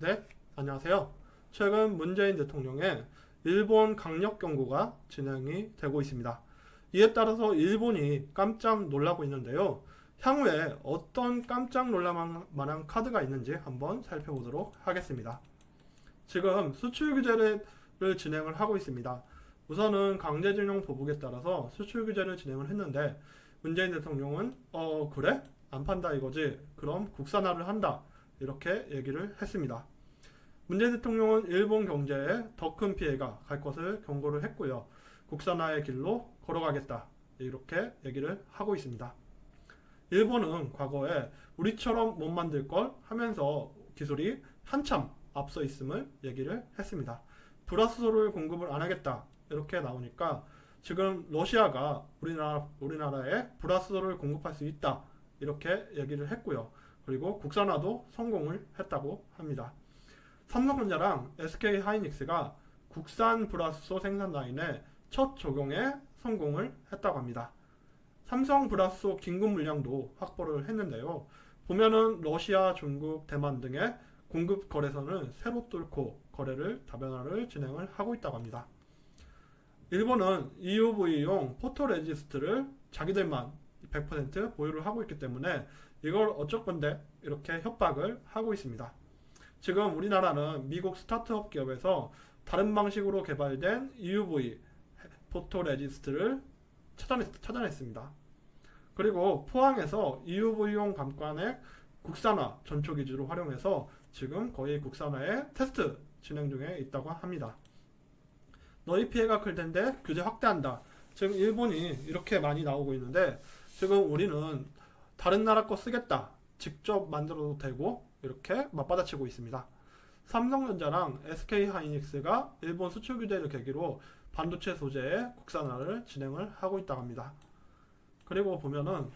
네, 안녕하세요. 최근 문재인 대통령의 일본 강력 경고가 진행이 되고 있습니다. 이에 따라서 일본이 깜짝 놀라고 있는데요. 향후에 어떤 깜짝 놀랄 만한 카드가 있는지 한번 살펴보도록 하겠습니다. 지금 수출 규제를 진행을 하고 있습니다. 우선은 강제징용 보복에 따라서 수출 규제를 진행을 했는데 문재인 대통령은 그래? 안 판다 이거지? 그럼 국산화를 한다. 이렇게 얘기를 했습니다. 문재인 대통령은 일본 경제에 더 큰 피해가 갈 것을 경고를 했고요. 국산화의 길로 걸어가겠다. 이렇게 얘기를 하고 있습니다. 일본은 과거에 우리처럼 못 만들 걸 하면서 기술이 한참 앞서 있음을 얘기를 했습니다. 불화수소를 공급을 안 하겠다. 이렇게 나오니까 지금 러시아가 우리나라에 불화수소를 공급할 수 있다. 이렇게 얘기를 했고요. 그리고 국산화도 성공을 했다고 합니다. 삼성전자랑 SK하이닉스가 국산 불화수소 생산 라인의 첫 적용에 성공을 했다고 합니다. 삼성 불화수소 긴급 물량도 확보를 했는데요. 보면은 러시아, 중국, 대만 등의 공급 거래선을 새로 뚫고 거래를 다변화를 진행을 하고 있다고 합니다. 일본은 EUV용 포토레지스트를 자기들만 100% 보유를 하고 있기 때문에 이걸 어쩔 건데 이렇게 협박을 하고 있습니다. 지금 우리나라는 미국 스타트업 기업에서 다른 방식으로 개발된 EUV 포토레지스트를 찾아냈습니다. 그리고 포항에서 EUV용 감관액 국산화 전초 기지로 활용해서 지금 거의 국산화의 테스트 진행 중에 있다고 합니다. 너희 피해가 클 텐데 규제 확대한다. 지금 일본이 이렇게 많이 나오고 있는데 지금 우리는 다른 나라 거 쓰겠다. 직접 만들어도 되고 이렇게 맞받아치고 있습니다. 삼성전자랑 SK하이닉스가 일본 수출 규제를 계기로 반도체 소재의 국산화를 진행을 하고 있다고 합니다. 그리고 보면은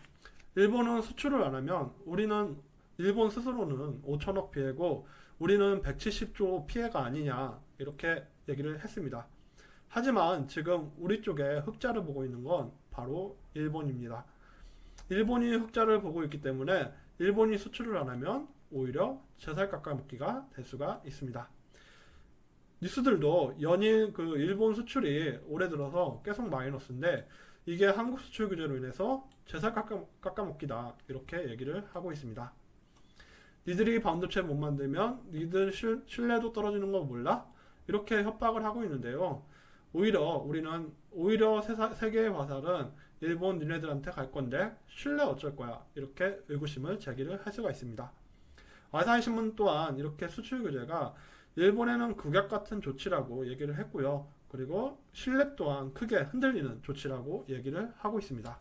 일본은 수출을 안 하면 우리는 일본 스스로는 5천억 피해고 우리는 170조 피해가 아니냐 이렇게 얘기를 했습니다. 하지만 지금 우리 쪽에 흑자를 보고 있는 건 바로 일본입니다. 일본이 흑자를 보고 있기 때문에 일본이 수출을 안 하면 오히려 제살 깎아먹기가 될 수가 있습니다. 뉴스들도 연일 일본 수출이 올해 들어서 계속 마이너스인데 이게 한국 수출 규제로 인해서 제살 깎아먹기다 이렇게 얘기를 하고 있습니다. 니들이 반도체 못 만들면 니들 신뢰도 떨어지는 거 몰라? 이렇게 협박을 하고 있는데요. 우리는 세계의 화살은 일본 니네들한테 갈 건데 신뢰 어쩔 거야 이렇게 의구심을 제기를 할 수가 있습니다. 아사히 신문 또한 이렇게 수출 규제가 일본에는 극약 같은 조치라고 얘기를 했고요. 그리고 신뢰 또한 크게 흔들리는 조치라고 얘기를 하고 있습니다.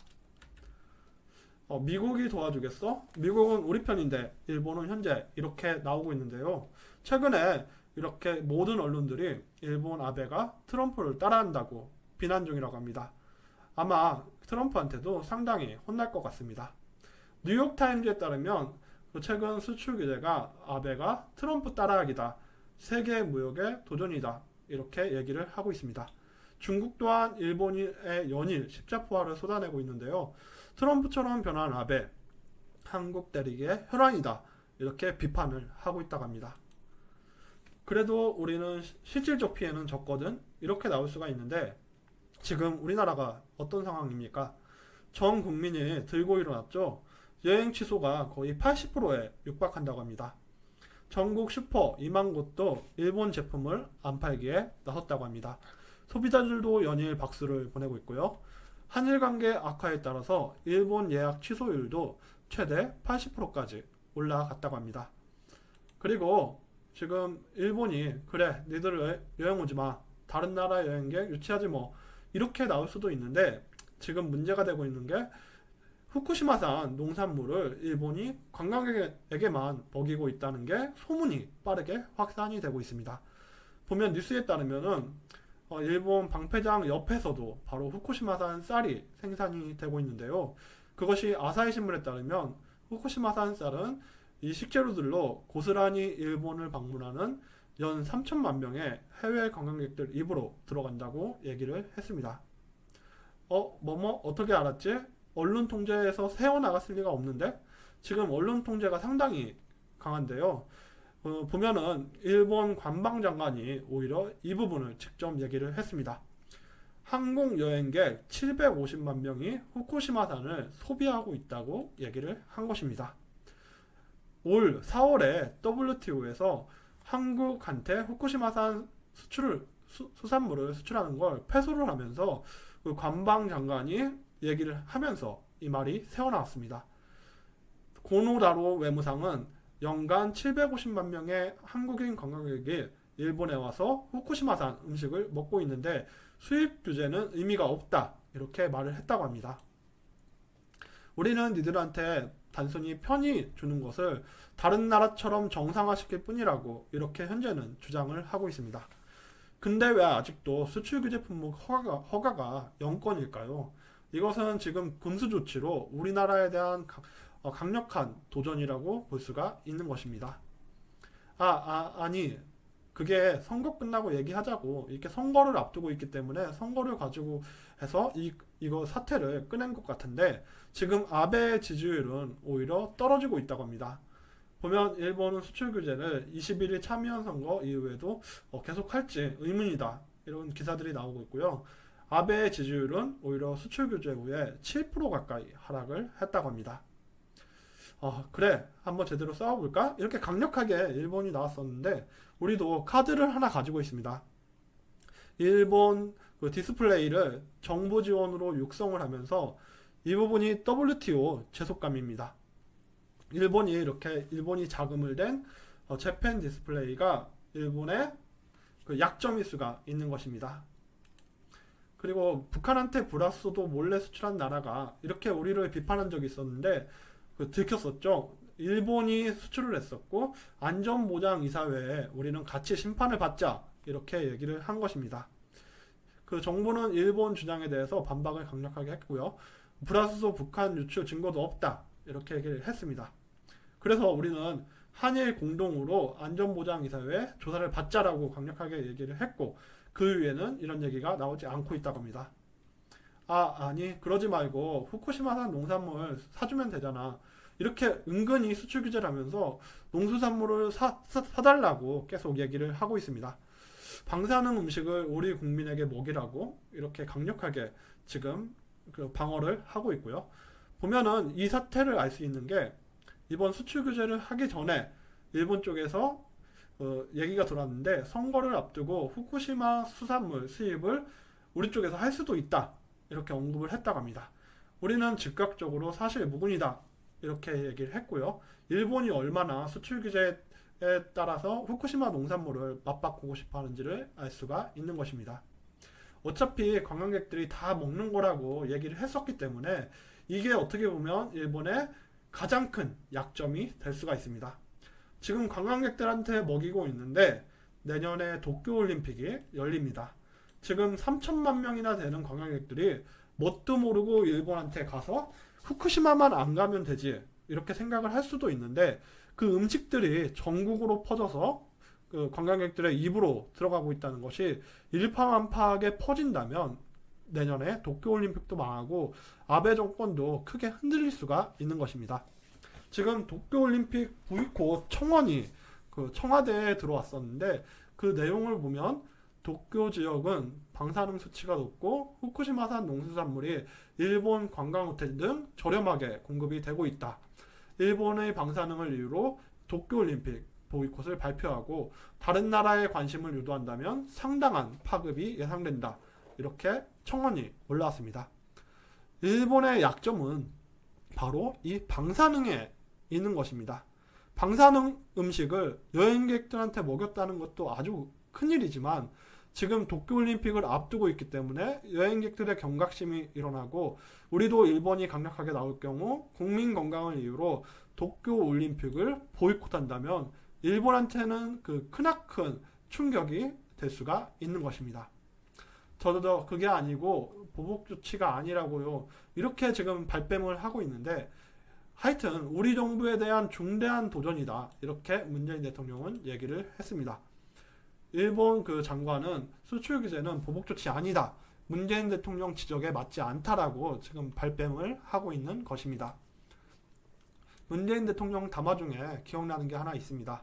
미국이 도와주겠어? 미국은 우리 편인데 일본은 현재 이렇게 나오고 있는데요. 최근에 이렇게 모든 언론들이 일본 아베가 트럼프를 따라한다고 비난 중이라고 합니다. 아마 트럼프한테도 상당히 혼날 것 같습니다. 뉴욕타임즈에 따르면 최근 수출 규제가 아베가 트럼프 따라하기다. 세계 무역의 도전이다. 이렇게 얘기를 하고 있습니다. 중국 또한 일본의 연일 십자포화를 쏟아내고 있는데요. 트럼프처럼 변한 아베, 한국 대륙의 혈안이다. 이렇게 비판을 하고 있다고 합니다. 그래도 우리는 실질적 피해는 적거든. 이렇게 나올 수가 있는데 지금 우리나라가 어떤 상황입니까? 전 국민이 들고 일어났죠. 여행 취소가 거의 80%에 육박한다고 합니다. 전국 슈퍼 2만 곳도 일본 제품을 안 팔기에 나섰다고 합니다. 소비자들도 연일 박수를 보내고 있고요. 한일 관계 악화에 따라서 일본 예약 취소율도 최대 80%까지 올라갔다고 합니다. 그리고 지금 일본이 그래 니들 여행 오지 마 다른 나라 여행객 유치하지 뭐 이렇게 나올 수도 있는데 지금 문제가 되고 있는 게 후쿠시마산 농산물을 일본이 관광객에게만 먹이고 있다는 게 소문이 빠르게 확산이 되고 있습니다. 보면 뉴스에 따르면은 일본 방패장 옆에서도 바로 후쿠시마산 쌀이 생산이 되고 있는데요. 그것이 아사히 신문에 따르면 후쿠시마산 쌀은 이 식재료들로 고스란히 일본을 방문하는 연 3천만 명의 해외 관광객들 입으로 들어간다고 얘기를 했습니다. 어떻게 알았지? 언론 통제에서 새어나갔을 리가 없는데 지금 언론 통제가 상당히 강한데요. 보면은 일본 관방장관이 오히려 이 부분을 직접 얘기를 했습니다. 항공 여행객 750만 명이 후쿠시마산을 소비하고 있다고 얘기를 한 것입니다. 올 4월에 WTO에서 한국한테 후쿠시마산 수산물을 수출하는 걸 패소를 하면서 그 관방장관이 얘기를 하면서 이 말이 새어나왔습니다. 고노다로 외무상은 연간 750만 명의 한국인 관광객이 일본에 와서 후쿠시마산 음식을 먹고 있는데 수입 규제는 의미가 없다, 이렇게 말을 했다고 합니다. 우리는 니들한테 단순히 편히 주는 것을 다른 나라처럼 정상화시킬 뿐이라고 이렇게 현재는 주장을 하고 있습니다. 근데 왜 아직도 수출 규제 품목 허가가 0건일까요? 이것은 지금 금수 조치로 우리나라에 대한 강력한 도전이라고 볼 수가 있는 것입니다. 아니, 그게 선거 끝나고 얘기하자고 이렇게 선거를 앞두고 있기 때문에 선거를 가지고 해서 이거 사태를 꺼낸 것 같은데, 지금 아베의 지지율은 오히려 떨어지고 있다고 합니다. 보면 일본은 수출 규제를 21일 참의원 선거 이후에도 계속 할지 의문이다, 이런 기사들이 나오고 있고요. 아베의 지지율은 오히려 수출 규제 후에 7% 가까이 하락을 했다고 합니다. 그래, 한번 제대로 싸워볼까? 이렇게 강력하게 일본이 나왔었는데 우리도 카드를 하나 가지고 있습니다. 일본 그 디스플레이를 정부 지원으로 육성을 하면서 이 부분이 WTO 제속감입니다. 일본이 자금을 댄 재팬 디스플레이가 일본의 그 약점일 수가 있는 것입니다. 그리고 북한한테 불화수도 몰래 수출한 나라가 이렇게 우리를 비판한 적이 있었는데 들켰었죠. 일본이 수출을 했었고 안전보장이사회에 우리는 같이 심판을 받자, 이렇게 얘기를 한 것입니다. 그 정부는 일본 주장에 대해서 반박을 강력하게 했고요. 불화수소 북한 유출 증거도 없다, 이렇게 얘기를 했습니다. 그래서 우리는 한일 공동으로 안전보장이사회에 조사를 받자라고 강력하게 얘기를 했고, 그 위에는 이런 얘기가 나오지 않고 있다고 합니다. 아니, 그러지 말고 후쿠시마산 농산물 사주면 되잖아, 이렇게 은근히 수출 규제를 하면서 농수산물을 사달라고 계속 얘기를 하고 있습니다. 방사능 음식을 우리 국민에게 먹이라고 이렇게 강력하게 지금 그 방어를 하고 있고요. 보면은 이 사태를 알 수 있는 게, 이번 수출 규제를 하기 전에 일본 쪽에서 얘기가 돌았는데, 선거를 앞두고 후쿠시마 수산물 수입을 우리 쪽에서 할 수도 있다, 이렇게 언급을 했다고 합니다. 우리는 즉각적으로 사실 무근이다, 이렇게 얘기를 했고요. 일본이 얼마나 수출 규제에 따라서 후쿠시마 농산물을 맞바꾸고 싶어 하는지를 알 수가 있는 것입니다. 어차피 관광객들이 다 먹는 거라고 얘기를 했었기 때문에 이게 어떻게 보면 일본의 가장 큰 약점이 될 수가 있습니다. 지금 관광객들한테 먹이고 있는데 내년에 도쿄올림픽이 열립니다. 지금 3천만 명이나 되는 관광객들이 뭣도 모르고 일본한테 가서 후쿠시마만 안 가면 되지, 이렇게 생각을 할 수도 있는데, 그 음식들이 전국으로 퍼져서 그 관광객들의 입으로 들어가고 있다는 것이 일파만파하게 퍼진다면 내년에 도쿄올림픽도 망하고 아베 정권도 크게 흔들릴 수가 있는 것입니다. 지금 도쿄올림픽 보이콧 청원이 그 청와대에 들어왔었는데, 그 내용을 보면 도쿄 지역은 방사능 수치가 높고 후쿠시마산 농수산물이 일본 관광호텔 등 저렴하게 공급이 되고 있다. 일본의 방사능을 이유로 도쿄올림픽 보이콧을 발표하고 다른 나라의 관심을 유도한다면 상당한 파급이 예상된다, 이렇게 청원이 올라왔습니다. 일본의 약점은 바로 이 방사능에 있는 것입니다. 방사능 음식을 여행객들한테 먹였다는 것도 아주 큰일이지만 지금 도쿄올림픽을 앞두고 있기 때문에 여행객들의 경각심이 일어나고, 우리도 일본이 강력하게 나올 경우 국민 건강을 이유로 도쿄올림픽을 보이콧한다면 일본한테는 그 크나큰 충격이 될 수가 있는 것입니다. 저도 그게 아니고 보복 조치가 아니라고요, 이렇게 지금 발뺌을 하고 있는데, 하여튼 우리 정부에 대한 중대한 도전이다, 이렇게 문재인 대통령은 얘기를 했습니다. 일본 그 장관은 수출 규제는 보복 조치 아니다, 문재인 대통령 지적에 맞지 않다라고 지금 발뺌을 하고 있는 것입니다. 문재인 대통령 담화 중에 기억나는 게 하나 있습니다.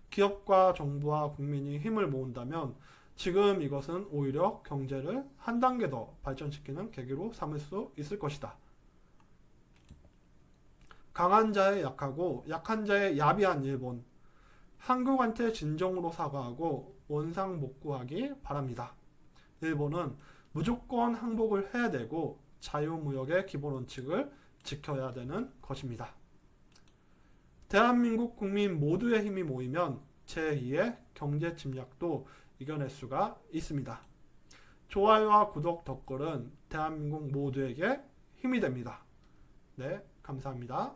기업과 정부와 국민이 힘을 모은다면 지금 이것은 오히려 경제를 한 단계 더 발전시키는 계기로 삼을 수 있을 것이다. 강한 자의 약하고 약한 자의 야비한 일본. 한국한테 진정으로 사과하고 원상복구하기 바랍니다. 일본은 무조건 항복을 해야 되고 자유무역의 기본 원칙을 지켜야 되는 것입니다. 대한민국 국민 모두의 힘이 모이면 제2의 경제 침략도 이겨낼 수가 있습니다. 좋아요와 구독, 댓글은 대한민국 모두에게 힘이 됩니다. 네, 감사합니다.